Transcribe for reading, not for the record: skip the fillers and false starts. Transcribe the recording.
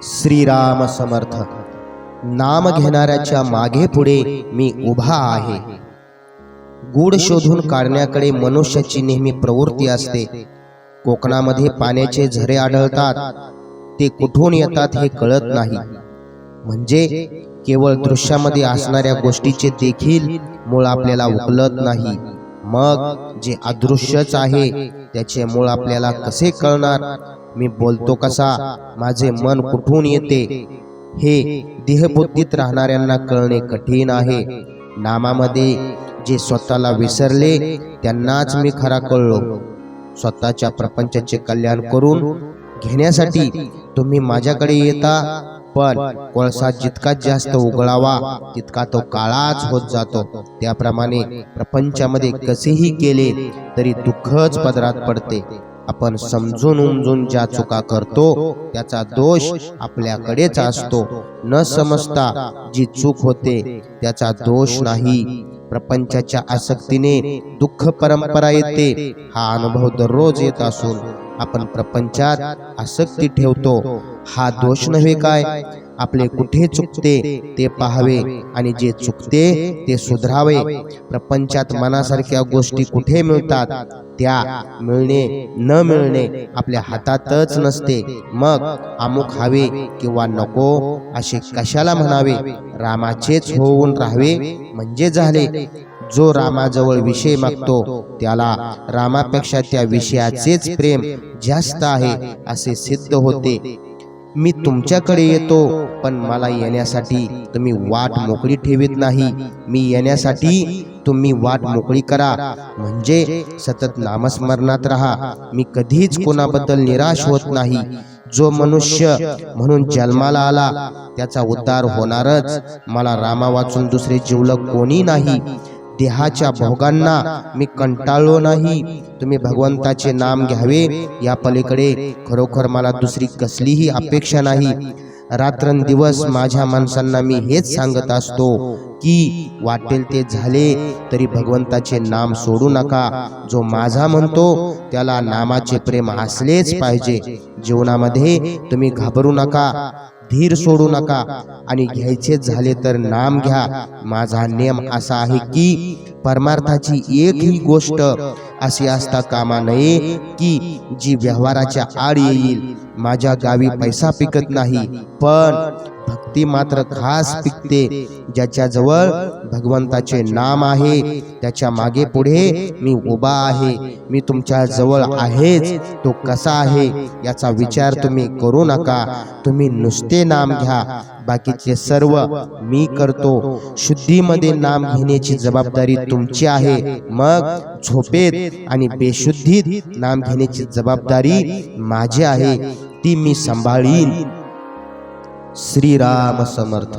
श्रीराम समर्थ। नाम घेणाऱ्याच्या मागे पुढे मी उभा आहे। गूढ शोधून काढण्याकडे मनुष्याची नेहमी प्रवृत्ती असते। कोकणामध्ये पाण्याचे झरे आढळतात, ते कुठून येतात हे कळत नाही। म्हणजे केवळ दृश्यामध्ये असणाऱ्या गोष्टीचे देखील मूळ आपल्याला उकलत नाही, मग जे अदृश्यच आहे त्याचे मूळ आपल्याला कसे कळणार? मी बोलतो कसा, माझे मन कुठून येते, हे देहबुद्धीत राहणाऱ्यांना कळणे कठीण आहे। नामामध्ये जे स्वतःला विसरले त्यांनाच मी खरा कळलो। स्वतःच्या प्रपंचाचे कल्याण करून घेण्यासाठी तुम्ही माझ्याकडे येता, पण कोळसा जितका जास्त उघळावा तितका तो काळाच होत जातो। त्याप्रमाणे प्रपंचामध्ये कसेही केले तरी दुःखच पदरात पडते। आपण समजून उमजून ज्या चुका करतो त्याचा दोष आपल्याकडेच असतो। न समजता जी चूक होते त्याचा दोष नाही। प्रपंचाच्या आसक्तीने दुःख परंपरा येते, हा अनुभव दररोज येत असून आपण प्रपंचात आसक्ती ठेवतो, हा दोष नव्हे काय? आपले कुठे चुकते ते पाहावे आणि जे चुकते ते सुधारावे। प्रपंचात मनासारख्या गोष्टी कुठे मिळतात? त्या मिळणे न मिळणे आपल्या हातातच नसते। मग अमुक हवे किंवा नको असे कशाला म्हणावे? रामाचेच होऊन राहावे म्हणजे झाले। जो रामाजवळ विषय मागतो त्याला रामापेक्षा त्या विषयाचेच प्रेम जास्त आहे असे सिद्ध होते। मी तुमच्याकडे येतो, पण मला येण्यासाठी तुम्ही वाट मोकळी ठेवीत नाही। मी येण्यासाठी तुम्ही वाट मोकळी करा, म्हणजे सतत नामस्मरणात राहा। मी कधीच कोणाबद्दल निराश होत नाही। जो मनुष्य म्हणून जन्माला आला त्याचा उद्धार होणारच। मला रामा वाचून दुसरे जिवलग कोणी नाही। देहाच्या भोगांना मी कंटाळलो नाही। तुम्ही भगवंताचे नाम घ्यावे, या पलीकडे खरोखर मला दुसरी कसलीही अपेक्षा नाही। रात्रंदिवस माझ्या माणसांना मी हेच सांगत असतो की वाटेल ते झाले तरी भगवंताचे नाम सोडू नका। जो माझा म्हणतो त्याला नामाचे प्रेम असलेच पाहिजे। जीवनामध्ये तुम्ही घाबरू नका, धीर सोडू नका आणि घ्यायचे झाले तर नाम घ्या। माझा नेम असा आहे की परमार्थाची एकही गोष्ट अशी असता कामा नये की जी व्यवहाराच्या आड येईल। माझ्या गावी पैसा पिकत नाही, पण भक्ती मात्र खास पिकते। ज्याच्याजवळ भगवंताचे नाम आहे त्याच्या मागे पुढे मी उभा आहे। मी तुमच्या जवळ आहेच, तो कसा आहे याचा विचार तुम्ही करू नका। तुम्ही नुसते नाम घ्या, बाकीचे सर्व मी करतो। शुद्धीमध्ये नाम घेण्याची जबाबदारी तुमची आहे, मग झोपेत आणि बेशुद्धीत नाम घेण्याची जबाबदारी माझी आहे, ती मी सांभाळीन। श्रीराम समर्थ।